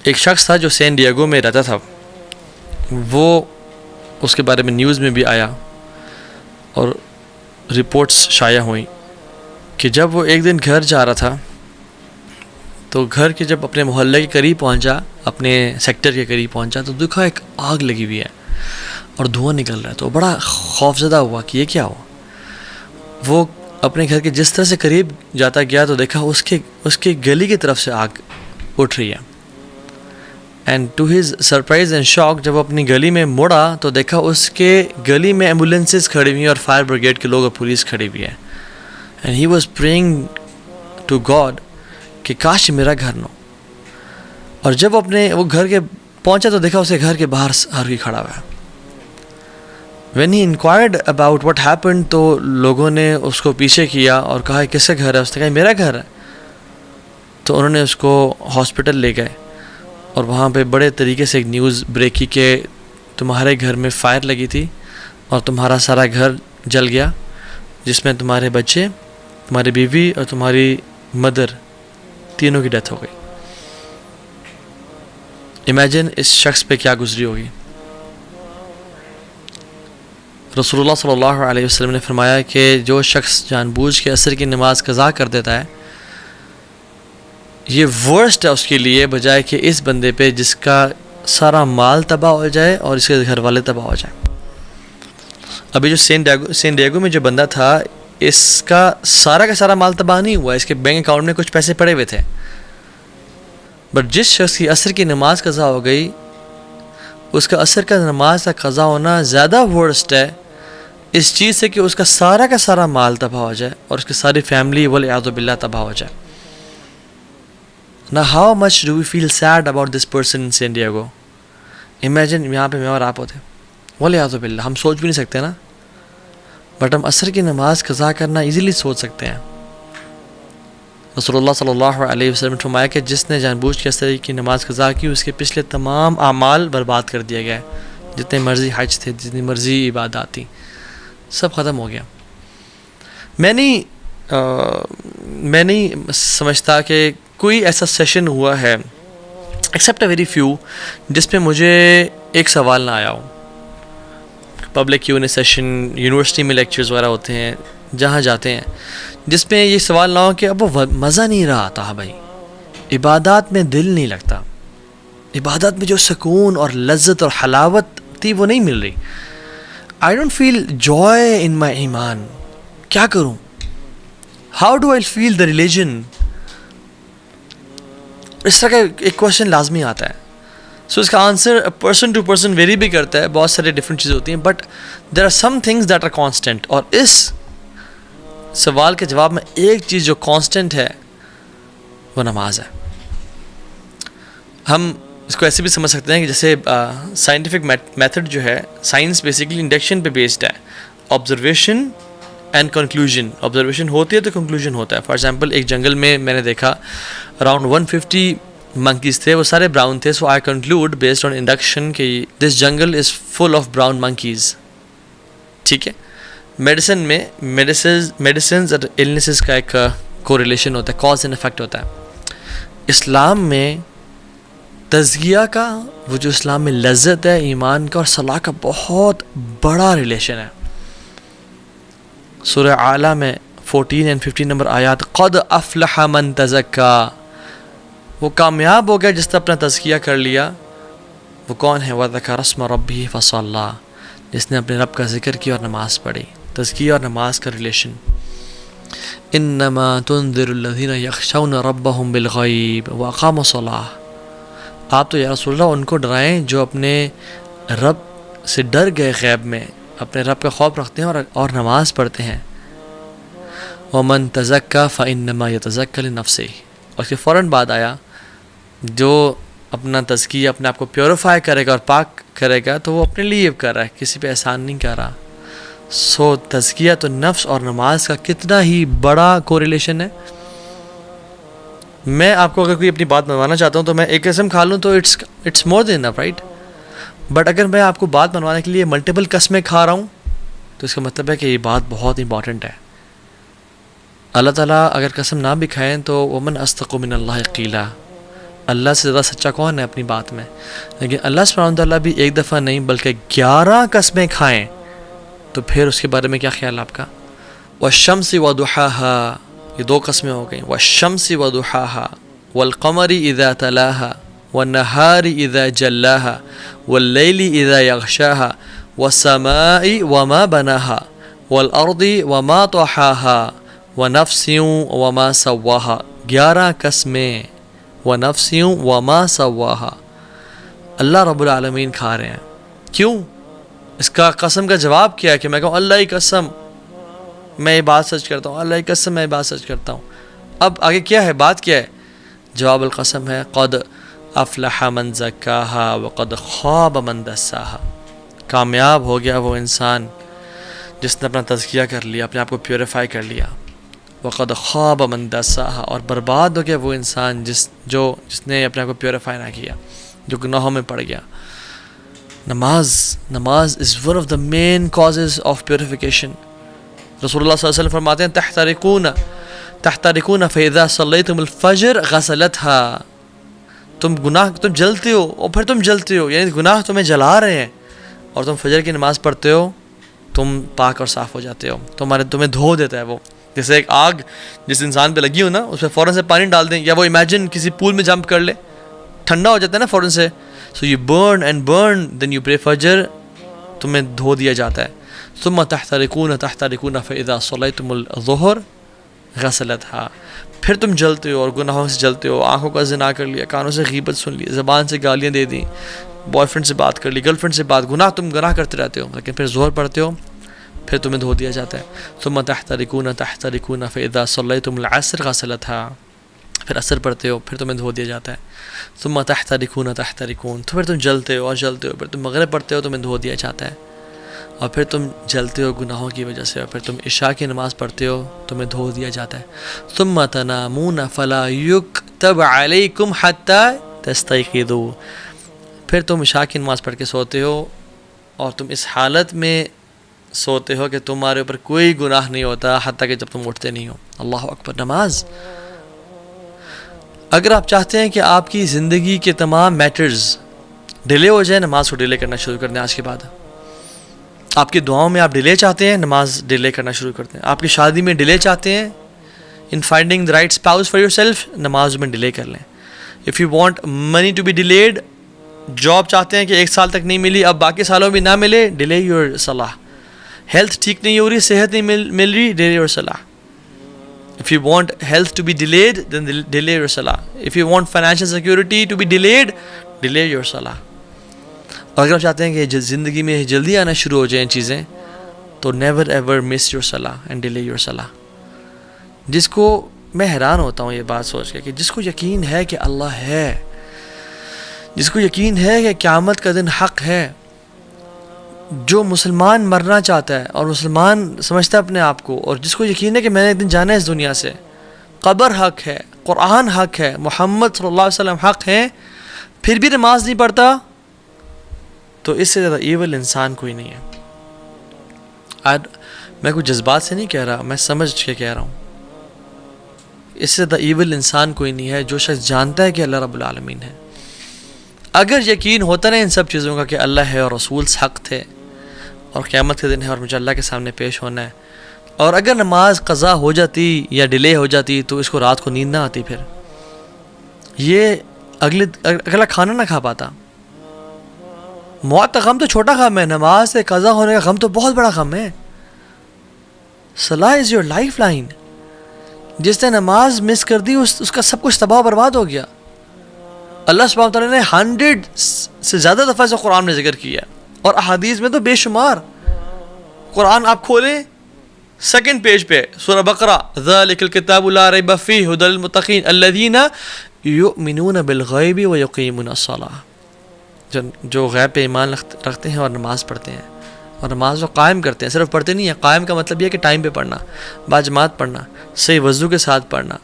ایک شخص تھا جو سین ڈیگو میں رہتا تھا، وہ اس کے بارے میں نیوز میں بھی آیا اور رپورٹس شائع ہوئیں کہ جب وہ ایک دن گھر جا رہا تھا تو گھر کے جب اپنے محلے کے قریب پہنچا، اپنے سیکٹر کے قریب پہنچا تو دیکھا ایک آگ لگی ہوئی ہے اور دھواں نکل رہا ہے، تو بڑا خوفزدہ ہوا کہ یہ کیا ہوا۔ وہ اپنے گھر کے جس طرح سے قریب جاتا گیا تو دیکھا اس کے گلی کی طرف سے آگ اٹھ رہی ہے، and to his surprise and shock جب وہ اپنی گلی میں مڑا تو دیکھا اس کے گلی میں ایمبولینسز کھڑی ہوئی ہیں اور فائر بریگیڈ کے لوگ اور پولیس کھڑی ہوئی ہے، and he was praying to God کہ کاش میرا گھر نہ ہو۔ اور جب وہ گھر کے پہنچا تو دیکھا اسے گھر کے باہر ہر کوئی کھڑا ہوا ہے۔ When he enquired about what happened تو لوگوں نے اس کو پیچھے کیا اور کہا کس کا گھر ہے، اس نے کہا میرا گھر ہے۔ تو انہوں نے اس کو ہاسپٹل لے گئے اور وہاں پہ بڑے طریقے سے ایک نیوز بریک کی کہ تمہارے گھر میں فائر لگی تھی اور تمہارا سارا گھر جل گیا، جس میں تمہارے بچے، تمہاری بیوی اور تمہاری مدر تینوں کی ڈیتھ ہو گئی۔ امیجن اس شخص پہ کیا گزری ہوگی۔ رسول اللہ صلی اللہ علیہ وسلم نے فرمایا کہ جو شخص جان بوجھ کے عصر کی نماز قضا کر دیتا ہے، یہ ورسٹ ہے اس کے لیے بجائے کہ اس بندے پہ جس کا سارا مال تباہ ہو جائے اور اس کے گھر والے تباہ ہو جائیں۔ ابھی جو سین ڈیگو میں جو بندہ تھا، اس کا سارا مال تباہ نہیں ہوا، اس کے بینک اکاؤنٹ میں کچھ پیسے پڑے ہوئے تھے، بٹ جس شخص کی عصر کی نماز قضا ہو گئی، اس کا عصر کا نماز کا قضا ہونا زیادہ ورسٹ ہے اس چیز سے کہ اس کا سارا مال تباہ ہو جائے اور اس کی ساری فیملی والعیاذ باللہ تباہ ہو جائے۔ Now how much do we feel sad about this person in San Diego? Imagine یہاں پہ میں اور آپ ہوتے، والعیاذ باللہ، ہم سوچ بھی نہیں سکتے نا، بٹ ہم عصر کی نماز قضا کرنا ایزیلی سوچ سکتے ہیں۔ رسول اللہ صلی اللہ علیہ وسلم نے فرمایا کہ جس نے جان بوجھ کے عصر کی نماز قضا کی، اس کے پچھلے تمام اعمال برباد کر دیا گیا، جتنے مرضی حج تھے، جتنی مرضی عبادات تھیں، سب ختم ہو گیا۔ میں نہیں سمجھتا کہ کوئی ایسا سیشن ہوا ہے ایکسیپٹ اے ویری فیو جس پہ مجھے ایک سوال نہ آیا ہو۔ پبلک Q&A سیشن، یونیورسٹی میں لیکچرز وغیرہ ہوتے ہیں، جہاں جاتے ہیں، جس میں یہ سوال نہ ہو کہ اب وہ مزہ نہیں رہا آتا بھائی، عبادات میں دل نہیں لگتا، عبادات میں جو سکون اور لذت اور حلاوت تھی وہ نہیں مل رہی، I don't feel joy in my ایمان، کیا کروں؟ How do I feel the religion؟ اس طرح کا ایک کوشچن لازمی آتا ہے۔ سو اس کا answer person to person very بھی کرتا ہے، بہت سارے ڈفرینٹ چیزیں ہوتی ہیں، but there are some things that are constant, اور اس سوال کے جواب میں ایک چیز جو کانسٹنٹ ہے وہ نماز ہے۔ ہم اس کو ایسے بھی سمجھ سکتے ہیں کہ جیسے سائنٹیفک میتھڈ جو ہے، سائنس بیسیکلی انڈکشن پہ بیسڈ ہے، آبزرویشن اینڈ کنکلوژن، آبزرویشن ہوتی ہے تو کنکلوژن ہوتا ہے۔ فار ایگزامپل ایک جنگل میں نے دیکھا اراؤنڈ 150 منکیز تھے، وہ سارے براؤن تھے، so I conclude based on induction کہ this jungle is full of brown monkeys. ٹھیک ہے، میڈیسن میں میڈیسنز اور النیسز کا ایک کوریلیشن ہوتا ہے، کاز اینڈ افیکٹ ہوتا ہے۔ اسلام میں تزکیہ کا، وہ جو اسلام میں لذت ہے ایمان کا اور صلاح کا، بہت بڑا ریلیشن ہے۔ سورہ اعلیٰ میں 14 اور 15 نمبر آیات، قد افلح من تزکا، وہ کامیاب ہو گیا جس نے اپنا تزکیہ کر لیا۔ وہ کون ہے؟ وذکر اسم ربہ فصلی، جس نے اپنے رب کا ذکر کیا اور نماز پڑھی۔ تزکیہ اور نماز کا ریلیشن۔ انما تنذر الذین یخشون ربهم بالغیب واقاموا الصلاۃ، آپ تو یا رسول اللہ ان کو ڈرائیں جو اپنے رب سے ڈر گئے، غیب میں اپنے رب کا خوف رکھتے ہیں اور نماز پڑھتے ہیں۔ ومن تزکا فانما یتزکی لنفسہ، اور اس کے فوراً بعد آیا جو اپنا تزکیہ، اپنے آپ کو پیوریفائی کرے گا اور پاک کرے گا تو وہ اپنے لیے کر رہا ہے، کسی پہ احسان نہیں کر رہا۔ سو تزکیہ تو نفس اور نماز کا کتنا ہی بڑا کوریلیشن ہے۔ میں آپ کو اگر کوئی اپنی بات منوانا چاہتا ہوں تو میں ایک قسم کھا لوں تو it's more than enough, right? But اگر میں آپ کو بات منوانے کے لیے ملٹیپل قسمیں کھا رہا ہوں تو اس کا مطلب ہے کہ یہ بات بہت امپورٹنٹ ہے۔ اللہ تعالیٰ اگر قسم نہ بھی کھائیں تو ومن اصدق من اللہ قیلا، اللہ سے زیادہ سچا کون ہے اپنی بات میں؟ لیکن اللہ سبحانہ وتعالیٰ بھی ایک دفعہ نہیں بلکہ 11 قسمیں کھائیں تو پھر اس کے بارے میں کیا خیال آپ کا؟ والشمس وضحاها، یہ 2 قسمیں ہو گئیں، والشمس وضحاها والقمر اذا تلاها والنهار اذا جلاها واللیل اذا یغشاها والسماء وما بناها والارض وما طحاها ونفس وما سواها، 11 قسمیں، ونفس وما سواها، اللہ رب العالمین کھا رہے ہیں۔ کیوں؟ اس کا قسم کا جواب کیا ہے کہ میں کہوں اللہ کی قسم میں یہ بات سچ کرتا ہوں، اللہ کی قسم میں یہ بات سچ کرتا ہوں۔ اب آگے کیا ہے، بات کیا ہے؟ جواب القسم ہے قد افلح من زکاها وقد خاب من دساها، کامیاب ہو گیا وہ انسان جس نے اپنا تزکیہ کر لیا، اپنے آپ کو پیوریفائی کر لیا، وقد خاب من دساها، اور برباد ہو گیا وہ انسان جس نے اپنے آپ کو پیوریفائی نہ کیا، جو گناہوں میں پڑ گیا۔ نماز is one of the main causes of purification۔ رسول اللہ صلی اللہ علیہ وسلم فرماتے ہیں تحترقون فاذا صلیتم الفجر غسلتها، تم جلتے ہو اور پھر تم جلتے ہو، یعنی گناہ تمہیں جلا رہے ہیں، اور تم فجر کی نماز پڑھتے ہو، تم پاک اور صاف ہو جاتے ہو، تمہیں دھو دیتا ہے وہ۔ جیسے ایک آگ جس انسان پہ لگی ہو نا، اس پہ فوراً سے پانی ڈال دیں، یا وہ امیجن کسی پول میں جمپ کر لے، ٹھنڈا ہو جاتا ہے نا فوراً سے، so you burn and burn then you pray Fajr, تمہیں دھو دیا جاتا ہے۔ ثم تحترقون فاذا صلیتم الظہر غسلتها، پھر تم جلتے ہو اور گناہوں سے جلتے ہو، آنکھوں کا زنا کر لیا، کانوں سے غیبت سن لی، زبان سے گالیاں دے دیں، بوائے فرینڈ سے بات کر لی، گرل فرینڈ سے بات، گناہ کرتے رہتے ہو، لیکن پھر ظہر پڑھتے ہو، پھر تمہیں دھو دیا جاتا ہے۔ ثم تحترقون فاذا صلیتم العصر غسلتها، پھر عصر پڑھتے ہو، پھر تمہیں دھو دیا جاتا ہے۔ ثم تحترقون تو پھر تم جلتے ہو اور جلتے ہو، پھر تم مغرب پڑھتے ہو، تمہیں دھو دیا جاتا ہے، اور پھر تم جلتے ہو گناہوں کی وجہ سے، اور پھر تم عشاء کی نماز پڑھتے ہو، تمہیں دھو دیا جاتا ہے۔ ثم تنامون فلا یکتب علیکم حتی تستیقظوا، پھر تم عشاء کی نماز پڑھ کے سوتے ہو، اور تم اس حالت میں سوتے ہو کہ تمہارے اوپر کوئی گناہ نہیں ہوتا حتیٰ کہ جب تم اٹھتے نہیں ہو۔ اللہ اکبر۔ نماز، اگر آپ چاہتے ہیں کہ آپ کی زندگی کے تمام میٹرز ڈیلے ہو جائیں، نماز کو ڈیلے کرنا شروع کر دیں آج کے بعد۔ آپ کی دعاؤں میں آپ ڈیلے چاہتے ہیں، نماز ڈیلے کرنا شروع کر دیں۔ آپ کی شادی میں ڈیلے چاہتے ہیں، in finding the right spouse for yourself, نماز میں ڈیلے کر لیں۔ If you want money to be delayed, job چاہتے ہیں کہ 1 سال تک نہیں ملی، اب باقی سالوں میں نہ ملے، ڈیلے یور صلاح۔ ہیلتھ ٹھیک نہیں ہو رہی، صحت نہیں مل رہی، ڈیلے یور صلاح۔ If you want health to be delayed, then delay your salah. If you want financial security to be delayed, delay your salah. اور اگر آپ چاہتے ہیں کہ زندگی میں جلدی آنا شروع ہو جائیں چیزیں، تو never ever miss your salah and delay your salah۔ جس کو میں حیران ہوتا ہوں یہ بات سوچ کے کہ جس کو یقین ہے کہ اللہ ہے، جس کو یقین ہے کہ قیامت کا دن حق ہے، جو مسلمان مرنا چاہتا ہے اور مسلمان سمجھتا ہے اپنے آپ کو، اور جس کو یقین ہے کہ میں نے ایک دن جانا ہے اس دنیا سے، قبر حق ہے، قرآن حق ہے، محمد صلی اللہ علیہ وسلم حق ہے، پھر بھی نماز نہیں پڑھتا، تو اس سے زیادہ ایول انسان کوئی نہیں ہے۔ میں کوئی جذبات سے نہیں کہہ رہا، میں سمجھ کے کہہ رہا ہوں، اس سے زیادہ ایول انسان کوئی نہیں ہے جو شخص جانتا ہے کہ اللہ رب العالمین ہے۔ اگر یقین ہوتا نا ان سب چیزوں کا کہ اللہ ہے اور رسول حق تھے، اور قیامت کے دن ہے اور مجھے اللہ کے سامنے پیش ہونا ہے، اور اگر نماز قضا ہو جاتی یا ڈیلے ہو جاتی تو اس کو رات کو نیند نہ آتی، پھر یہ اگلا کھانا نہ کھا پاتا۔ موت کا غم تو چھوٹا غم ہے، نماز سے قضا ہونے کا غم تو بہت بڑا غم ہے۔ صلاح از یور لائف لائن۔ جس نے نماز مس کر دی اس کا سب کچھ تباہ و برباد ہو گیا۔ اللہ سبحانہ وتعالیٰ نے 100 سے زیادہ دفعہ سے قرآن میں ذکر کیا، اور احادیث میں تو بے شمار۔ قرآن آپ کھولیں 2nd پیج پہ سورہ بقرہ، ذَلِكَ الْكِتَابُ لَا رَيْبَ فِيهِ هُدًى لِلْمُتَّقِينَ الَّذِينَ يُؤْمِنُونَ بِالْغَيْبِ وَيُقِيمُونَ الصَّلَاةَ، جو غیب پہ ایمان رکھتے ہیں اور نماز پڑھتے ہیں، اور نماز کو قائم کرتے ہیں۔ صرف پڑھتے نہیں ہیں، قائم کا مطلب یہ ہے کہ ٹائم پہ پڑھنا، باجماعت پڑھنا، صحیح وضو کے ساتھ پڑھنا،